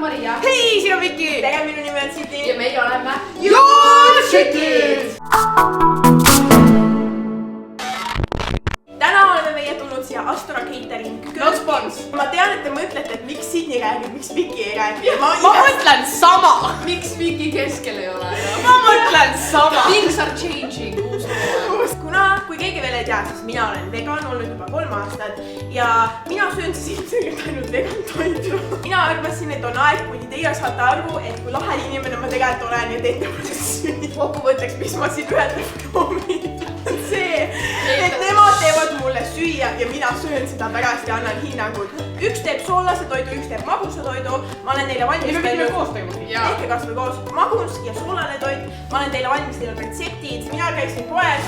Maria. Hei, siin on Viki. Tere, minu nimi on Siti. Ja meie oleme Jootšikid. Täna oleme meie tulnud siia Astora Catering. Not spons. Ma tean, et te mõtlete, et miks Sydney räägib, miks Viki ei räägi. Ma mõtlen sama. Miks Viki keskel ei ole? Ma mõtlen sama. Things are changing. Kui keegi veel ei tea, siis mina olen vegan olnud juba 3 aastat ja mina söön siis ilmselgelt ainult vegan toidu. Mina arvasin, et on aeg, kuni teie saate arvu, et kui lahel inimene ma tegelikult olen ja teete mulle süüa. Kokkuvõtteks, mis ma siin öelda proovin. See, et nemad teevad mulle süüa ja mina söön seda pärast ja annan hinnangud. Üks teeb soolase toidu, üks teeb magusa toidu. Ma olen neile valmis tehke kas või koos magus ja soolane toit. Ma olen teile valmis teinud retseptid. Mina käisin poes.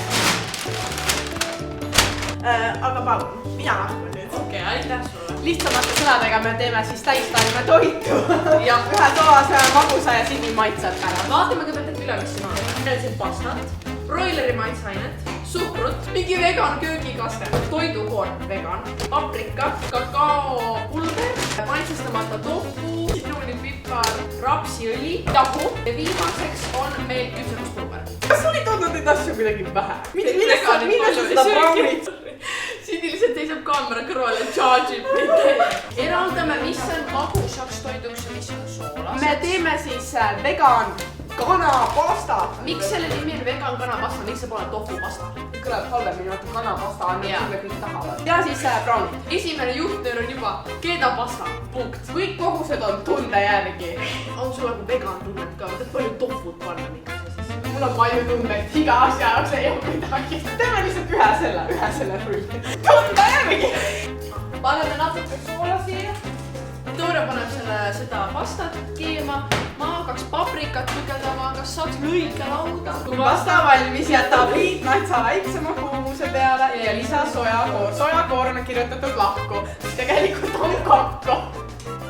Aga palun, mina lahkun nüüd. Okei, aitäh sulle. Lihtsamate sõnadega me teeme siis täistaime toitu. Ja ühe toase, magusa ja Sydney maitsed ära. Vaatame kõigepealt üle, mis siin on. Käisin pastat, broileri maitsainet, suhkrut, mingi vegan köögikaste, toidukoorm vegan, paprika, kakaopulber, maitsestamata tofu, sitrunipipar, rapsiõli, tahu ja viimaseks on meil küpsetuspulber. Kas sul ei tundnud neid asju kuidagi vähe? Millest sa seda braunit? Sidi lihtsalt seisab kaamera kõrval ja charge'ib neid. Eraldame, mis on magusaks toiduks ja mis on soolaseks. Me teeme siis vegan kanapasta. Miks selle nimi on vegan kanapasta, miks see pole tofu-pasta? Kõleb halvemini, vaata kanapasta on Jaa. küll kõik tahavad. Ja siis braunit. Esimene juhtnöör on juba keedapasta, punkt. Kõik kogused on tunde järgi. On sul nagu vegan tunnet ka, võtad palju tofut panna mingi asja sisse. Mul on palju tundeid, iga asja jaoks ei ole midagi. Teeme lihtsalt ühe selle rulli. Tunde järgi. Paneme natuke soola siia. Toore paneb seda pastat keema. Ma hakkaks paprikat tükeldama, kas saaks lõikelauda? Kui pasta valmis, jätab liitnaitsa väiksema kuumuse peale ja lisa sojakoor. Sojakoor on kirjutatud lahku, siis tegelikult on kakko.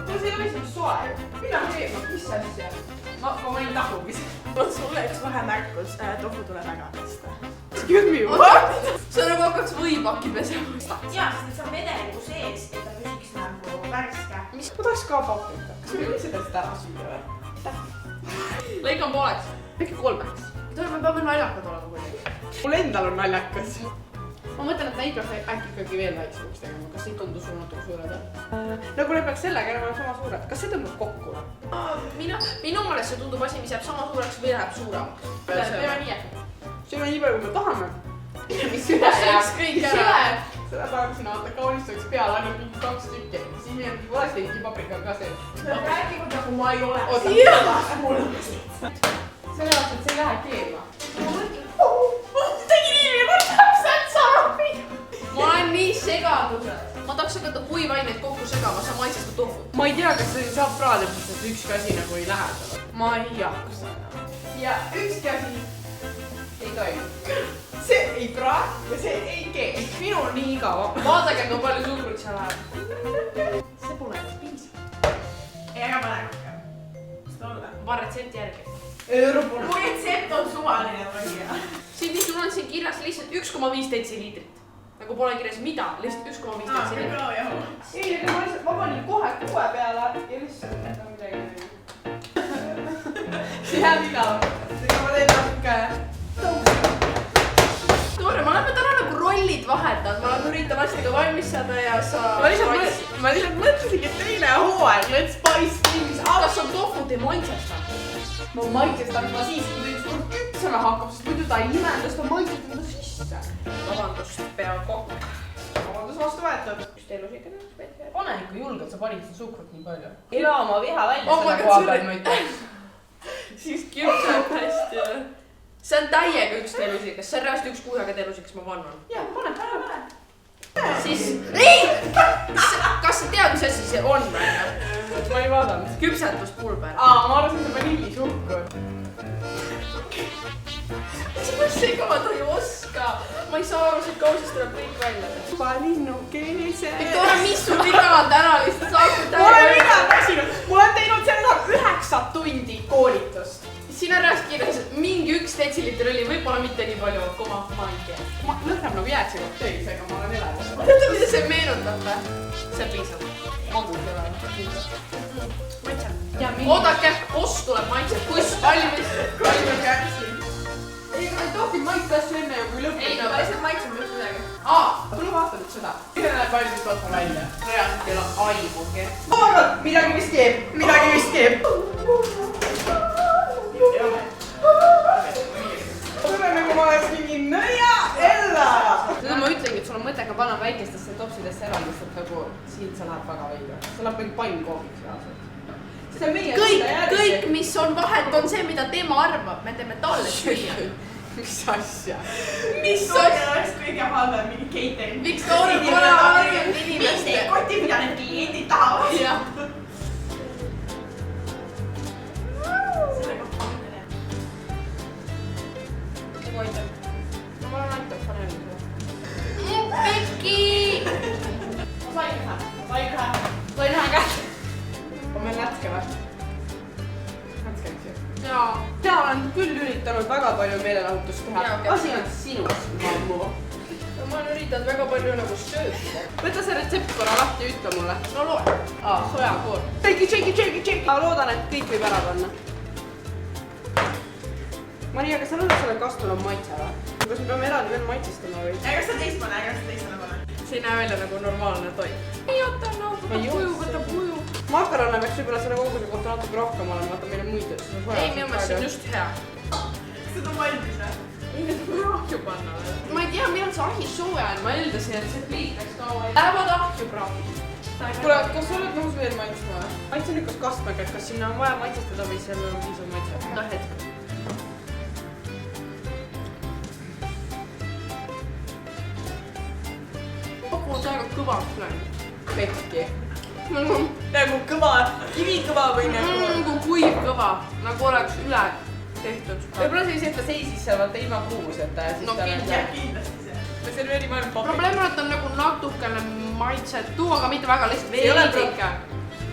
No see ei ole isegi soe. Mida teema? Mis asja? Ma võin tahugis. Sulle üks vahemärkus, tofu tuleb väga pesta. Excuse me, what? See nagu hakkaks võipaki pesema. Jaa, sest see on vedeliku sees, et ta püsiks nagu värske. Ma tahaks ka paprika. Kas me võiksime seda ära süüa või? Lõikan pooleks. Äkki 3. Toore, me peame naljakad olema kuidagi. Mul endal on naljakas. Ma mõtlen, et neid peaks äkki ikkagi veel väiksemaks tegema. Kas ei tundu sul natuke suured? Nagu need peaks sellega enam sama suured. Kas see tõmbab kokku? Minu meelest see tundub asi, mis jääb sama suureks või läheb suuremaks. Teeme nii äkki. See on nii palju, kui me tahame. Mis üle jääb? Kõik ära. Seda tahab sinna vaata kaunistuseks peale ainult mingi 2 tükki. Siis meil on valesteiki paprika ka see. Räägivad nagu ma ei ole. Selle jaoks, et see ei lähe keema. Ma olen nii segaduses. Ma tahaks hakata kuivaineid kokku segama, sa maitsed ka tofu. Ma ei tea, kas see saab praadepist, et ükski asi nagu ei lähe. Ma ei jaksa enam. Ja ükski asi ei toimu. See ei praad ja see ei kee. Minul on nii igav. Vaadake, kui palju suhkrut seal läheb. See pole piisav. Ei, aga pane rohkem. Mis ta olla? Ma retsepti järgi. Mu retsept on suvaline põhja. Siin sul on siin kirjas lihtsalt 1,5 detsiliitrit. Nagu pole kirjas mida, lihtsalt 1,5 detsiliitrit. Ei, aga ma panin kohe 6 peale ja lihtsalt midagi nägi. See jääb igav. Ega ma teen natuke tõusta. Toore, me oleme täna nagu rollid vahetanud. Ma olen üritan asjadega valmis saada ja sa... Ma lihtsalt mõtlesingi, et teine hooaeg, let's spice things up. Kas on tofut ei maitsesta? Ma maitsestan seda siis, kui ta ükskord küpsema hakkab, sest muidu ta ei imendas, ta maitsestab muidu sisse. Vabandust, pea kokku. Vabandus vastu võetud. Üks teelusega nõus pead. Pane ikka julgelt, sa panid seda suhkrut nii palju. Ela oma viha välja Oh selle my koha God, peal, ma ütlen. Siis küpseb hästi. See on täiega üks teelusikas. See on reaalselt üks kuhjaga teelusikas, ma vannan. Jaa, pane. Siis... Ei! Kas sa tead, mis asi see on praegu? Ma ei vaadanud. Küpsetuspulber. Ma arvasin, see vanillisuhkur. Mis ma segada ei oska? Ma ei saa aru, siit kausist tuleb kõik välja. Linnukese. Victoria, mis sul viga on täna lihtsalt saaksid Ma olen mina väsinud. Ma olen teinud selle 9 tundi koolitust. Siin on reaalselt kirjas, et mingi 1 detsiliiter õli, võib-olla mitte nii palju, koma, ma ei tea. Ma lõhneb nagu jäätse kokteelis, aga ma olen elevus. Teate, mida see meenutab või? See on piisav. Magus ei ole. Maitseb. oodake, kus tuleb maitse, kus valmis. Kalju käpsi. Ei, aga me tohti maitse asju enne ju kui lõppu. Ei, no lihtsalt maitseme just midagi. Tule vaata nüüd seda. See näeb valmis otsa välja. Reaalselt ei ole aimugi. Midagi vist keeb. Midagi vist keeb. Tule nagu ma oleks mingi nõia Ella. Seda ma ütlengi, et sul on mõttega panna väikestesse topsidesse eraldi, sest nagu siit sa läheb väga välja. Sa läheb mingi pannkoogiks reaalselt. See on meie Kõik, mis on vahet, on see, mida tema arvab. Me teeme talle süüa. Mis asja? mis oleks kõige halvem mingi catering? Victoria pole harjunud inimeste. Miks ei koti, mida need kliendid tahavad? Jah. Nagu aitab. No ma olen aitab, panen seda. Pekki! Ma sain ühe kätte. On meil nätske või? Nätske, eks ju? Jaa. Mina olen küll üritanud väga palju meelelahutust teha. Jaa, okei. Asi on sinus, mammu. No ma olen üritanud väga palju nagu sööda. Võta see retsept korra lahti ja ütle mulle. No loe. Sojakoor. Shake. Ma loodan, et kõik võib ära panna. Mari, aga sa nõudad selle kastule maitse või? Kas me peame eraldi veel maitsestama või? Kas sa teist pane? See ei näe välja nagu normaalne toit. Ei oota, no võta kuju. Makarone peaks võib-olla selle koguse kohta natuke rohkem olema, vaata meil on muid asju. Ei, minu meelest see on just hea. Seda on valmis või? Ei, need on ahju panna veel. Ma ei tea, millal see ahi sooja on, ma eeldasin, et see pliit läks kaua. Lähevad ahju praegu. Kuule, kas sa oled nõus veel maitsma või? Maitse lükkas kastmega, et kas sinna on vaja maitsestada või seal on piisav maitse? No hetk. Kogu täiega kõvaks läinud. Pekki. Nagu kõva, kivikõva või Nagu kuiv kõva, nagu oleks üle tehtud. Võib-olla see lihtsalt ta seisis seal vaata ilma kuumuseta ja siis No kindlasti see. Me serveerime ainult pappi. Probleem on, et on nagu natukene maitsetu, aga mitte väga lihtsalt See ei ole veidike.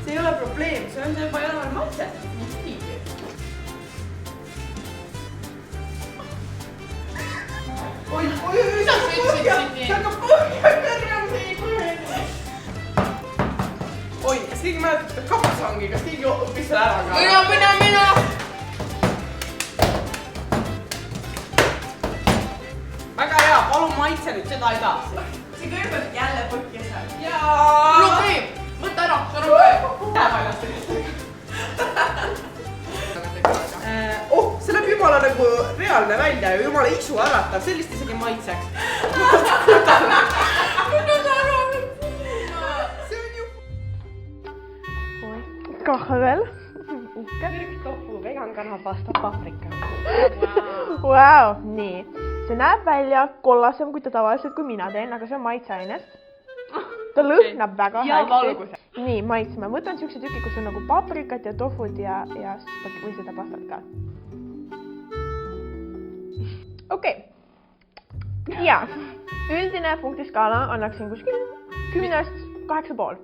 See ei ole probleem, see on see juba ei ole veel maitse. Oi, Mida sa ütlesid siin nii? see hakkab põhja. Oi, kas keegi mäletab seda kapsangi, kas keegi õppis selle ära ka? Mina! Väga hea, palun maitse nüüd seda edasi. See kõigepealt jälle põkki seal. No okei, võta ära, see on okei. Läheb aljast tegelikult. See näeb jumala nagu reaalne välja ja jumala isu äratav, sellist isegi maitseks. See on ju... kahvel. Tofu, vegan kanapasta, paprika. Vau, nii. See näeb välja kollasem, kui ta tavaliselt, kui mina teen, aga see on maitseainest. Ta lõhnab väga hästi. Nii, maitse. Ma võtan siukse tüki, kus on nagu paprikat ja tofud ja või seda pastat ka. Okei. Ja, üldine punktiskaala annaksin kuskil 10-st 8,5.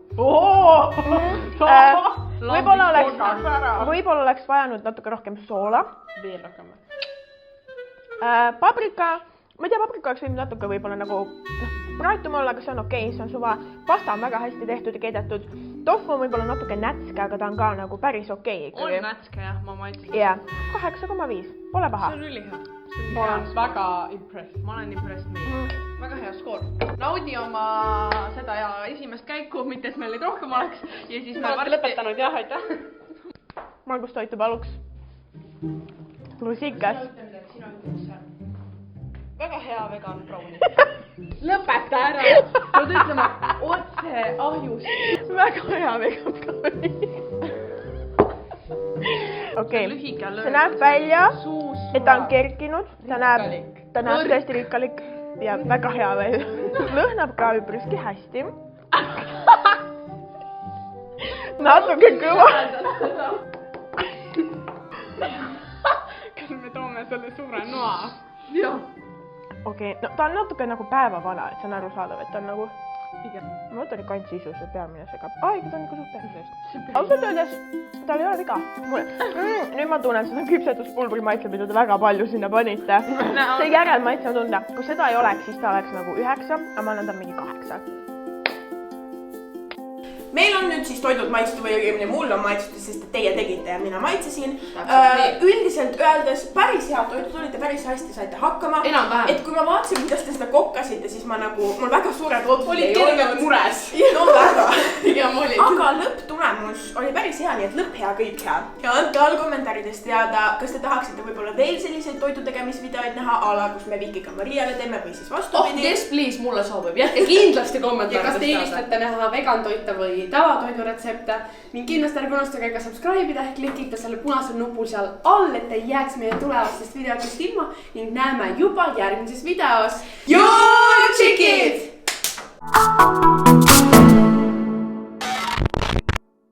Võib-olla oleks vajanud natuke rohkem soola. Veel rohkem. Paprika, ma ei tea, paprika oleks võinud natuke võib-olla nagu praetum olla, aga see on okei, see on suva. Pasta on väga hästi tehtud ja keedetud. Tofu on võib-olla natuke nätske, aga ta on ka nagu päris okei. On nätske jah, ma maitsen. Jah, 8,5, pole paha. See on ülihea. Ma olen väga impressed. Ma olen impressed meid. Väga hea skoor. Naudi oma seda ja esimest käiku, mitte et meil neid rohkem oleks. Ja siis me olete lõpetanud, jah, aitäh. Magustoitu paluks. Lusikas. Väga hea vegan brownie. Lõpeta ära. Ma pead ütlema otse ahjust. Väga hea vegan brownie. Okei, see näeb välja, et ta on kerkinud, ta näeb tõesti rikkalik ja väga hea välja. Lõhnab ka üpriski hästi. Natuke kõva. Kas me toome selle suure noa? Jah. Okei, no ta on natuke nagu päevavana, et see on arusaadav, et ta on nagu... Ma võtan ikka ainult sisu, see peamine segab. Ai, ta on ikka suht pehme. Ausalt öeldes, tal ei ole viga. Nüüd ma tunnen seda küpsetuspulbri maitse, mida te väga palju sinna panite. See järelmaitse on tunda. Kui seda ei oleks, siis ta oleks nagu 9, aga ma annan ta mingi 8. meil on nüüd siis toidud maitstud või õigemini mul on maitstud, sest teie tegite ja mina maitsesin. Täpselt Üldiselt öeldes päris head toidud olite, päris hästi saite hakkama. Enam-vähem. Et kui ma vaatasin, kuidas te seda kokkasite, siis ma nagu, mul väga suured ootused Olid kergelt mures. No väga. Ja ma olin. Aga lõpptulemus oli päris hea, nii et lõpp hea, kõik hea. Ja andke all kommentaarides teada, kas te tahaksite võib-olla veel selliseid toidu tegemisvideoid näha ala, kus me Vikiga Mariale teeme või siis vastupidi. Yes, please, mulle sobib. Jätke kindlasti Ja kas kommentaarides te eelistate näha vegan toite või tavatoidu retsepte ning kindlasti ärge unustage ka subscribe ida ehk klikita selle punasel nupul seal all, et ei jääks meie tulevastest videotest ilma ning näeme juba järgmises videos. Joo, tšikid!